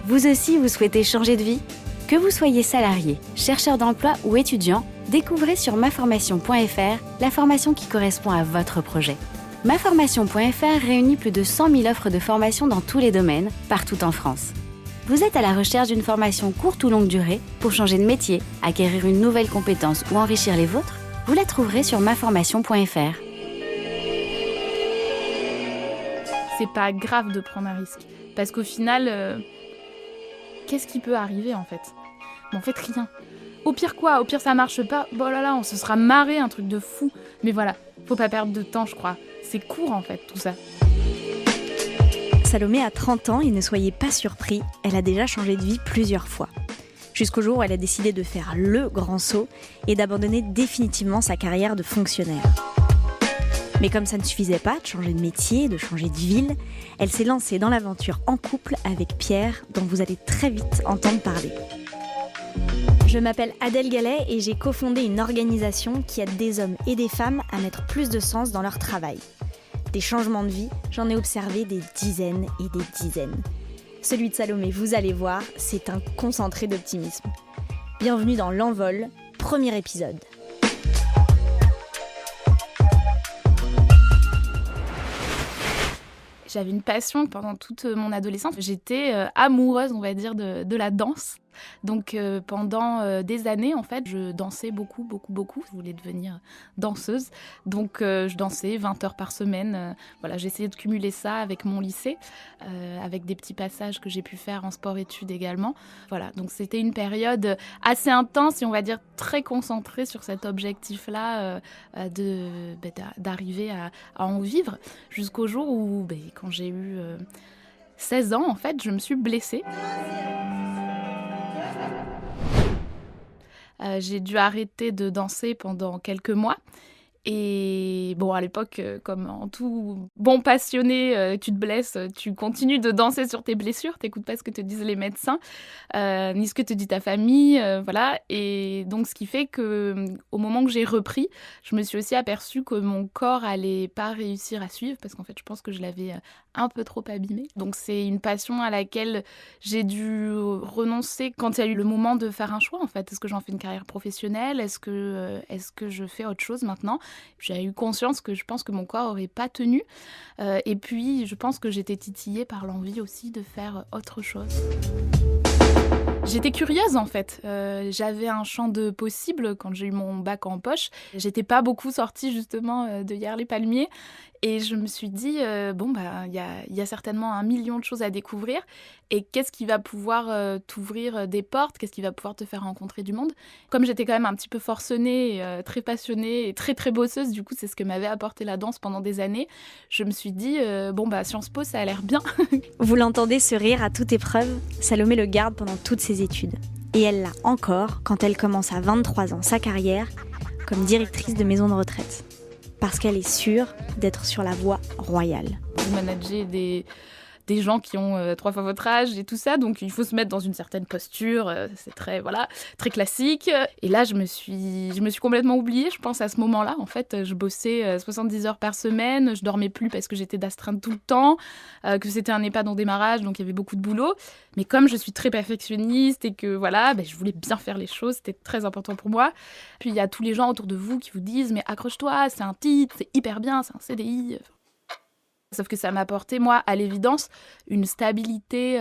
Vous aussi, vous souhaitez changer de vie ? Que vous soyez salarié, chercheur d'emploi ou étudiant, découvrez sur maformation.fr la formation qui correspond à votre projet. Maformation.fr réunit plus de 100 000 offres de formation dans tous les domaines, partout en France. Vous êtes à la recherche d'une formation courte ou longue durée pour changer de métier, acquérir une nouvelle compétence ou enrichir les vôtres ? Vous la trouverez sur maformation.fr. C'est pas grave de prendre un risque, parce qu'au final, qu'est-ce qui peut arriver en fait ? En fait, rien. Au pire quoi ? Au pire ça marche pas, bon là là, on se sera marré, un truc de fou. Mais voilà, faut pas perdre de temps je crois. C'est court en fait tout ça. Salomé a 30 ans et ne soyez pas surpris, elle a déjà changé de vie plusieurs fois. Jusqu'au jour où elle a décidé de faire le grand saut et d'abandonner définitivement sa carrière de fonctionnaire. Mais comme ça ne suffisait pas de changer de métier, de changer de ville, elle s'est lancée dans l'aventure en couple avec Pierre, dont vous allez très vite entendre parler. Je m'appelle Adèle Gallet et j'ai cofondé une organisation qui aide des hommes et des femmes à mettre plus de sens dans leur travail. Des changements de vie, j'en ai observé des dizaines et des dizaines. Celui de Salomé, vous allez voir, c'est un concentré d'optimisme. Bienvenue dans L'Envol, premier épisode. J'avais une passion pendant toute mon adolescence. J'étais amoureuse, on va dire, de la danse. Donc pendant des années, en fait, je dansais beaucoup. Je voulais devenir danseuse. Donc je dansais 20 heures par semaine. Voilà, j'essayais de cumuler ça avec mon lycée, avec des petits passages que j'ai pu faire en sport-études également. Voilà, donc c'était une période assez intense et on va dire très concentrée sur cet objectif-là d'arriver à en vivre jusqu'au jour où, quand j'ai eu 16 ans, en fait, je me suis blessée. J'ai dû arrêter de danser pendant quelques mois. Et bon, à l'époque, comme en tout bon passionné, tu te blesses, tu continues de danser sur tes blessures, t'écoutes pas ce que te disent les médecins, ni ce que te dit ta famille, voilà. Et donc, ce qui fait que, au moment que j'ai repris, je me suis aussi aperçue que mon corps allait pas réussir à suivre, parce qu'en fait, je pense que je l'avais un peu trop abîmé. Donc, c'est une passion à laquelle j'ai dû renoncer quand il y a eu le moment de faire un choix, en fait. Est-ce que j'en fais une carrière professionnelle ? Est-ce que je fais autre chose maintenant ? J'ai eu conscience que je pense que mon corps n'aurait pas tenu. Et puis, je pense que j'étais titillée par l'envie aussi de faire autre chose. J'étais curieuse en fait, j'avais un champ de possibles quand j'ai eu mon bac en poche. J'étais pas beaucoup sortie justement de Hyères-les-Palmiers et je me suis dit, il y a certainement 1 million de choses à découvrir et qu'est-ce qui va pouvoir t'ouvrir des portes, qu'est-ce qui va pouvoir te faire rencontrer du monde. Comme j'étais quand même un petit peu forcenée, très passionnée et très très bosseuse, du coup c'est ce que m'avait apporté la danse pendant des années, je me suis dit, Sciences Po ça a l'air bien. Vous l'entendez ce rire à toute épreuve, Salomé le garde pendant toutes ses études. Et elle l'a encore quand elle commence à 23 ans sa carrière comme directrice de maison de retraite. Parce qu'elle est sûre d'être sur la voie royale. Vous managez des gens qui ont 3 fois votre âge et tout ça, donc il faut se mettre dans une certaine posture, c'est très classique. Et là, je me suis complètement oubliée, je pense, à ce moment-là. En fait, je bossais 70 heures par semaine, je dormais plus parce que j'étais d'astreinte tout le temps, que c'était un EHPAD en démarrage, donc il y avait beaucoup de boulot. Mais comme je suis très perfectionniste et que je voulais bien faire les choses, c'était très important pour moi. Puis il y a tous les gens autour de vous qui vous disent « mais accroche-toi, c'est un titre, c'est hyper bien, c'est un CDI ». Sauf que ça m'a apporté, moi, à l'évidence, une stabilité,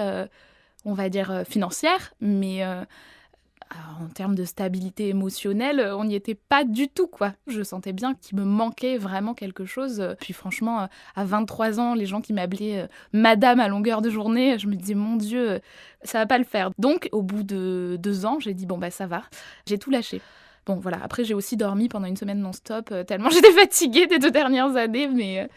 on va dire, financière, mais en termes de stabilité émotionnelle, on n'y était pas du tout, quoi. Je sentais bien qu'il me manquait vraiment quelque chose. Puis franchement, à 23 ans, les gens qui m'appelaient madame à longueur de journée, je me disais, mon Dieu, ça va pas le faire. Donc, au bout de 2 ans, j'ai dit, ça va. J'ai tout lâché. Bon, voilà. Après, j'ai aussi dormi pendant une semaine non-stop, tellement j'étais fatiguée des 2 dernières années, mais...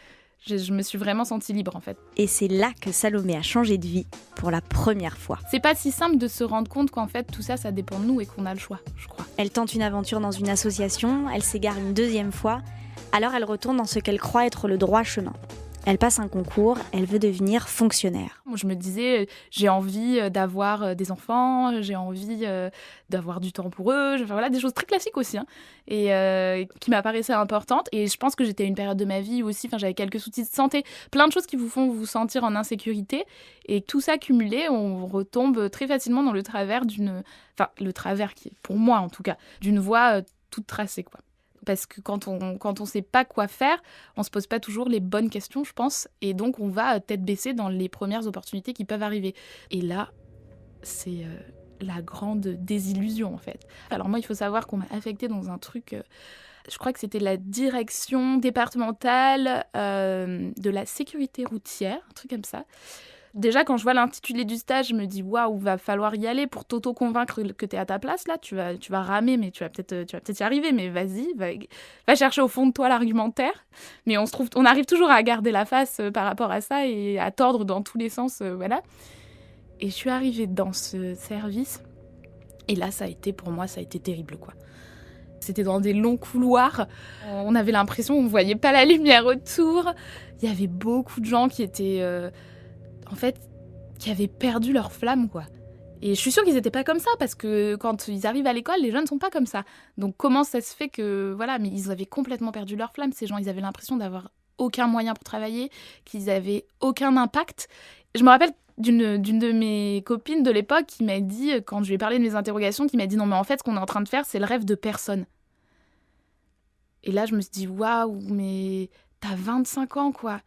Je me suis vraiment sentie libre en fait. Et c'est là que Salomé a changé de vie pour la première fois. C'est pas si simple de se rendre compte qu'en fait tout ça, ça dépend de nous et qu'on a le choix, je crois. Elle tente une aventure dans une association, elle s'égare une 2e fois, alors elle retourne dans ce qu'elle croit être le droit chemin. Elle passe un concours, elle veut devenir fonctionnaire. Moi, je me disais, j'ai envie d'avoir des enfants, j'ai envie d'avoir du temps pour eux, enfin, voilà, des choses très classiques aussi, hein, et qui m'apparaissaient importantes. Et je pense que j'étais à une période de ma vie où aussi, j'avais quelques soucis de santé, plein de choses qui vous font vous sentir en insécurité. Et tout ça cumulé, on retombe très facilement dans le travers le travers qui est, pour moi en tout cas, d'une voie toute tracée, quoi. Parce que quand on sait pas quoi faire, on se pose pas toujours les bonnes questions, je pense. Et donc, on va tête baissée dans les premières opportunités qui peuvent arriver. Et là, c'est la grande désillusion, en fait. Alors moi, il faut savoir qu'on m'a affectée dans un truc... je crois que c'était la direction départementale de la sécurité routière, un truc comme ça. Déjà, quand je vois l'intitulé du stage, je me dis waouh, va falloir y aller pour t'auto-convaincre que t'es à ta place là. Tu vas ramer, mais tu vas peut-être y arriver. Mais vas-y, va chercher au fond de toi l'argumentaire. Mais on arrive toujours à garder la face par rapport à ça et à tordre dans tous les sens, voilà. Et je suis arrivée dans ce service et là, pour moi, ça a été terrible, quoi. C'était dans des longs couloirs. On avait l'impression qu'on ne voyait pas la lumière autour. Il y avait beaucoup de gens qui étaient... qui avaient perdu leur flamme, quoi. Et je suis sûre qu'ils n'étaient pas comme ça, parce que quand ils arrivent à l'école, les jeunes ne sont pas comme ça. Donc comment ça se fait que... Voilà, mais ils avaient complètement perdu leur flamme, ces gens. Ils avaient l'impression d'avoir aucun moyen pour travailler, qu'ils avaient aucun impact. Je me rappelle d'une de mes copines de l'époque qui m'a dit, quand je lui ai parlé de mes interrogations, qui m'a dit « Non, mais en fait, ce qu'on est en train de faire, c'est le rêve de personne. » Et là, je me suis dit « Waouh, mais t'as 25 ans, quoi. »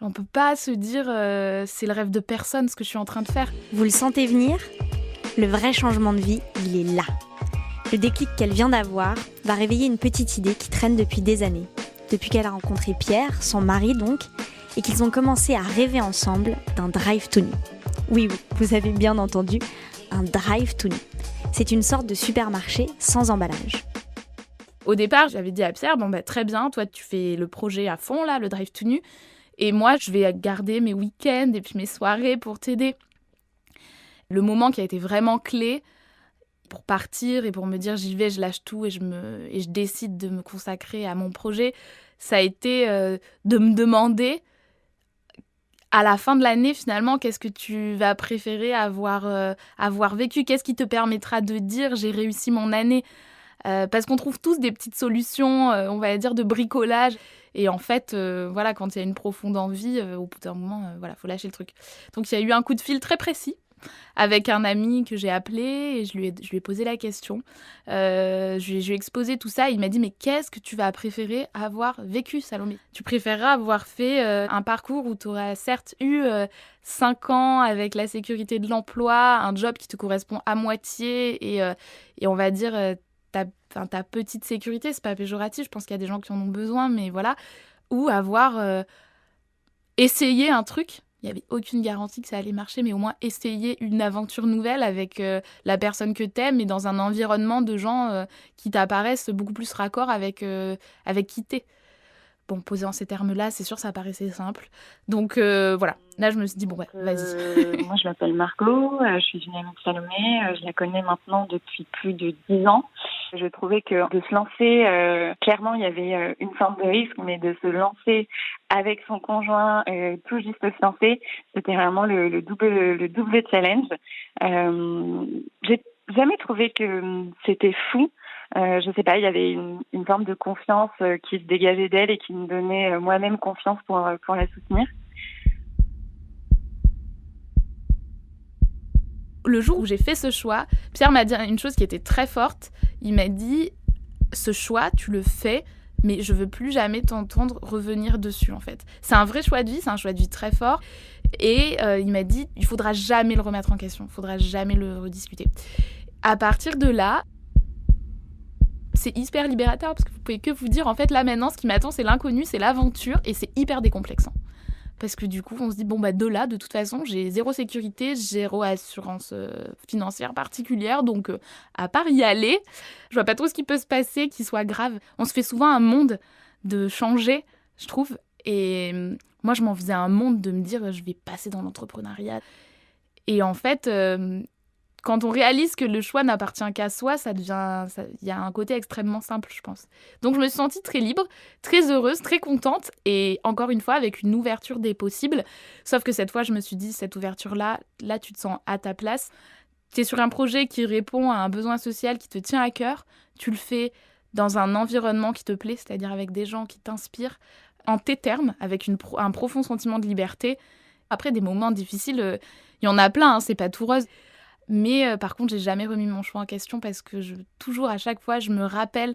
On peut pas se dire c'est le rêve de personne ce que je suis en train de faire. Vous le sentez venir ? Le vrai changement de vie, il est là. Le déclic qu'elle vient d'avoir va réveiller une petite idée qui traîne depuis des années. Depuis qu'elle a rencontré Pierre, son mari donc, et qu'ils ont commencé à rêver ensemble d'un drive to nu. Oui, vous avez bien entendu, un drive to nu. C'est une sorte de supermarché sans emballage. Au départ, j'avais dit à Pierre, très bien, toi tu fais le projet à fond là, le drive to nu. Et moi, je vais garder mes week-ends et puis mes soirées pour t'aider. Le moment qui a été vraiment clé pour partir et pour me dire j'y vais, je lâche tout et je décide de me consacrer à mon projet, ça a été de me demander à la fin de l'année, finalement, qu'est-ce que tu vas préférer avoir vécu ? Qu'est-ce qui te permettra de dire j'ai réussi mon année ? Parce qu'on trouve tous des petites solutions, on va dire, de bricolage. Et en fait, quand il y a une profonde envie, au bout d'un moment, faut lâcher le truc. Donc, il y a eu un coup de fil très précis avec un ami que j'ai appelé et je lui ai posé la question. Je lui ai exposé tout ça. Il m'a dit « Mais qu'est-ce que tu vas préférer avoir vécu, Salomé ? Tu préféreras avoir fait un parcours où tu aurais certes eu 5 ans avec la sécurité de l'emploi, un job qui te correspond à moitié et on va dire... ta petite sécurité, c'est pas péjoratif, je pense qu'il y a des gens qui en ont besoin, mais voilà, ou avoir essayé un truc, il n'y avait aucune garantie que ça allait marcher, mais au moins essayer une aventure nouvelle avec la personne que t'aimes et dans un environnement de gens qui t'apparaissent beaucoup plus raccord avec qui t'es. Bon, posé en ces termes-là, c'est sûr, ça paraissait simple. Donc voilà, là je me suis dit, vas-y. Moi je m'appelle Margot, je suis une amie de Salomé, je la connais maintenant depuis plus de 10 ans. Je trouvais que de se lancer, clairement il y avait une forme de risque, mais de se lancer avec son conjoint, tout juste se lancer, c'était vraiment le double challenge. J'ai jamais trouvé que c'était fou. Je sais pas, il y avait une forme de confiance qui se dégageait d'elle et qui me donnait moi-même confiance pour la soutenir. Le jour où j'ai fait ce choix, Pierre m'a dit une chose qui était très forte. Il m'a dit « Ce choix, tu le fais, mais je veux plus jamais t'entendre revenir dessus, en fait. » C'est un vrai choix de vie, c'est un choix de vie très fort. Et il m'a dit « Il faudra jamais le remettre en question, il faudra jamais le rediscuter. » À partir de là, c'est hyper libérateur parce que vous pouvez que vous dire en fait là maintenant ce qui m'attend c'est l'inconnu, c'est l'aventure et c'est hyper décomplexant. Parce que du coup on se dit de là de toute façon j'ai zéro sécurité, zéro assurance financière particulière donc à part y aller, je vois pas trop ce qui peut se passer qui soit grave. On se fait souvent un monde de changer, je trouve, et moi je m'en faisais un monde de me dire je vais passer dans l'entrepreneuriat. Et en fait Quand on réalise que le choix n'appartient qu'à soi, il y a un côté extrêmement simple, je pense. Donc je me suis sentie très libre, très heureuse, très contente et encore une fois avec une ouverture des possibles. Sauf que cette fois, je me suis dit, cette ouverture-là, là tu te sens à ta place. Tu es sur un projet qui répond à un besoin social qui te tient à cœur. Tu le fais dans un environnement qui te plaît, c'est-à-dire avec des gens qui t'inspirent, en tes termes, avec un profond sentiment de liberté. Après, des moments difficiles, il y en a plein, c'est pas tout rose. Mais par contre, j'ai jamais remis mon choix en question parce que toujours, à chaque fois, je me rappelle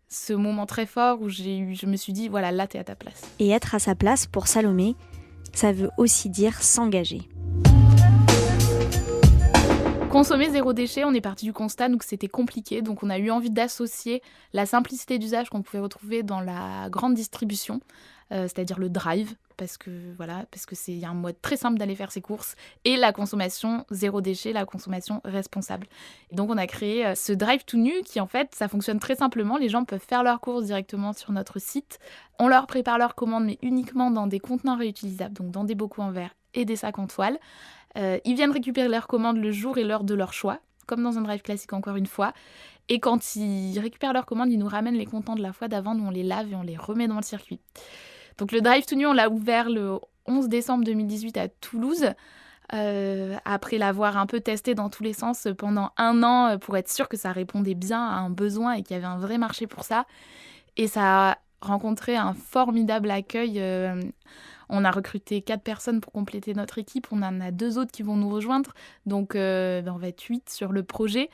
ce moment très fort où je me suis dit, voilà, là, t'es à ta place. Et être à sa place, pour Salomé, ça veut aussi dire s'engager. Consommer zéro déchet, on est parti du constat que c'était compliqué, donc on a eu envie d'associer la simplicité d'usage qu'on pouvait retrouver dans la grande distribution, c'est-à-dire le drive, parce que c'est un mode très simple d'aller faire ses courses, et la consommation zéro déchet, la consommation responsable. Et donc on a créé ce drive tout nu qui en fait, ça fonctionne très simplement, les gens peuvent faire leurs courses directement sur notre site, on leur prépare leurs commandes mais uniquement dans des contenants réutilisables, donc dans des bocaux en verre et des sacs en toile. Ils viennent récupérer leurs commandes le jour et l'heure de leur choix, comme dans un drive classique encore une fois. Et quand ils récupèrent leurs commandes, ils nous ramènent les comptants de la fois d'avant, nous on les lave et on les remet dans le circuit. Donc le drive tout nu, on l'a ouvert le 11 décembre 2018 à Toulouse, après l'avoir un peu testé dans tous les sens pendant 1 an pour être sûr que ça répondait bien à un besoin et qu'il y avait un vrai marché pour ça. Et ça a rencontré un formidable accueil. On a recruté 4 personnes pour compléter notre équipe. On en a 2 autres qui vont nous rejoindre. Donc, on va être 8 sur le projet.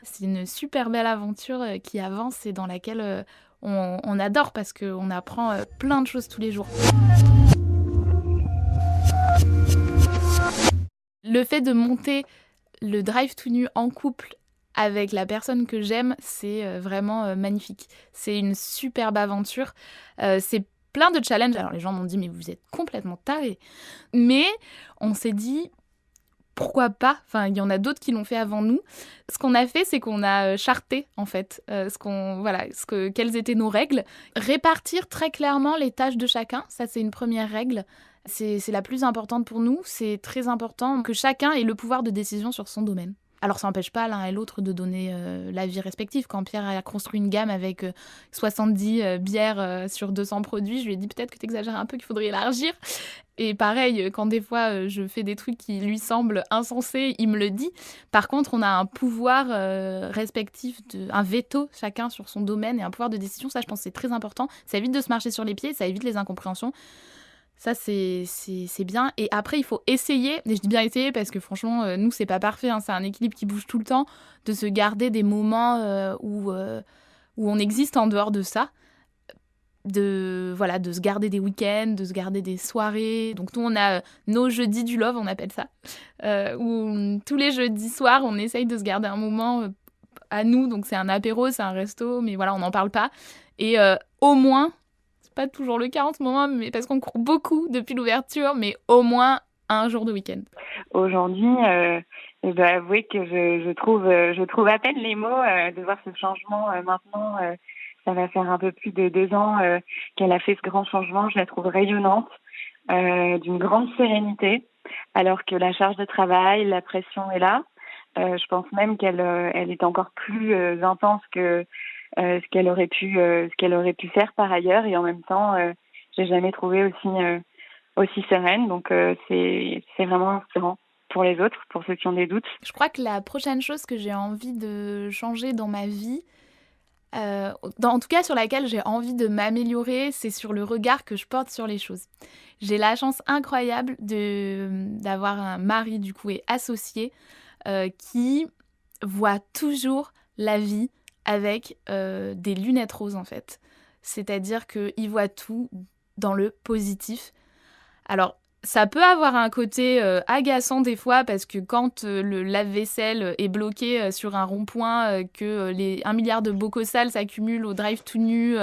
C'est une super belle aventure qui avance et dans laquelle on adore parce qu'on apprend plein de choses tous les jours. Le fait de monter le drive tout nu en couple avec la personne que j'aime, c'est vraiment magnifique. C'est une superbe aventure. C'est plein de challenges. Alors les gens m'ont dit mais vous êtes complètement tarés. Mais on s'est dit pourquoi pas. Enfin il y en a d'autres qui l'ont fait avant nous. Ce qu'on a fait c'est qu'on a charté en fait quelles étaient nos règles. Répartir très clairement les tâches de chacun. Ça c'est une première règle. C'est la plus importante pour nous. C'est très important que chacun ait le pouvoir de décision sur son domaine. Alors ça n'empêche pas l'un et l'autre de donner l'avis respectif. Quand Pierre a construit une gamme avec 70 bières sur 200 produits, je lui ai dit peut-être que tu exagères un peu, qu'il faudrait élargir. Et pareil, quand des fois je fais des trucs qui lui semblent insensés, il me le dit. Par contre, on a un pouvoir respectif, un veto chacun sur son domaine et un pouvoir de décision. Ça, je pense que c'est très important. Ça évite de se marcher sur les pieds, ça évite les incompréhensions. Ça, c'est bien. Et après, il faut essayer, et je dis bien essayer parce que franchement, nous, c'est pas parfait, hein, c'est un équilibre qui bouge tout le temps, de se garder des moments où on existe en dehors de ça, de se garder des week-ends, de se garder des soirées. Donc nous, on a nos jeudis du love, on appelle ça, où tous les jeudis soirs, on essaye de se garder un moment à nous. Donc c'est un apéro, c'est un resto, mais voilà, on n'en parle pas. Et au moins... pas toujours le cas en ce moment, mais parce qu'on court beaucoup depuis l'ouverture, mais au moins un jour de week-end. Aujourd'hui, je dois avouer que je trouve à peine les mots de voir ce changement maintenant. Ça va faire un peu plus de 2 ans qu'elle a fait ce grand changement. Je la trouve rayonnante, d'une grande sérénité, alors que la charge de travail, la pression est là. Je pense même qu'elle est encore plus intense que ce qu'elle aurait pu faire par ailleurs, et en même temps j'ai jamais trouvé aussi sereine, donc c'est vraiment inspirant pour les autres, pour ceux qui ont des doutes. Je crois que la prochaine chose que j'ai envie de changer dans ma vie, en tout cas sur laquelle j'ai envie de m'améliorer, c'est sur le regard que je porte sur les choses. J'ai la chance incroyable d'avoir un mari du coup et associé qui voit toujours la vie avec des lunettes roses en fait. C'est-à-dire qu'il voit tout dans le positif. Alors, ça peut avoir un côté agaçant des fois parce que quand le lave-vaisselle est bloqué sur un rond-point, que les 1 milliard de bocaux sales s'accumulent au drive tout nu,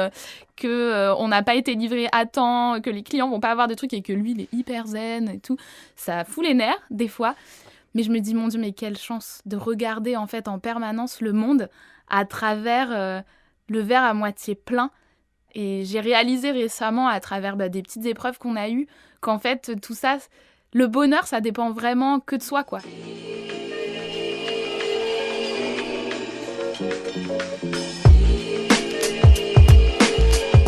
qu'on n'a pas été livré à temps, que les clients vont pas avoir de trucs et que lui, il est hyper zen et tout, ça fout les nerfs des fois. Mais je me dis, mon Dieu, mais quelle chance de regarder en fait en permanence le monde à travers le verre à moitié plein. Et j'ai réalisé récemment, à travers des petites épreuves qu'on a eues, qu'en fait, tout ça, le bonheur, ça dépend vraiment que de soi, quoi.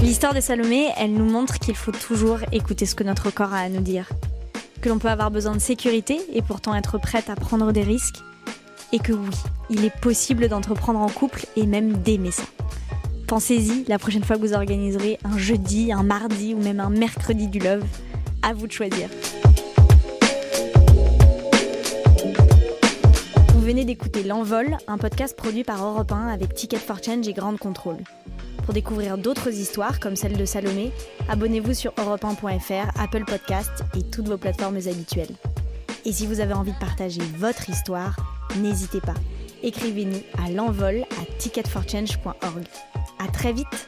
L'histoire de Salomé, elle nous montre qu'il faut toujours écouter ce que notre corps a à nous dire. Que l'on peut avoir besoin de sécurité et pourtant être prête à prendre des risques. Et que oui, il est possible d'entreprendre en couple et même d'aimer ça. Pensez-y la prochaine fois que vous organiserez un jeudi, un mardi ou même un mercredi du love. À vous de choisir. Vous venez d'écouter L'Envol, un podcast produit par Europe 1 avec Ticket for Change et Grande Contrôle. Pour découvrir d'autres histoires comme celle de Salomé, abonnez-vous sur europe1.fr, Apple Podcasts et toutes vos plateformes habituelles. Et si vous avez envie de partager votre histoire, n'hésitez pas. Écrivez-nous à l'envol@ticketforchange.org. À très vite!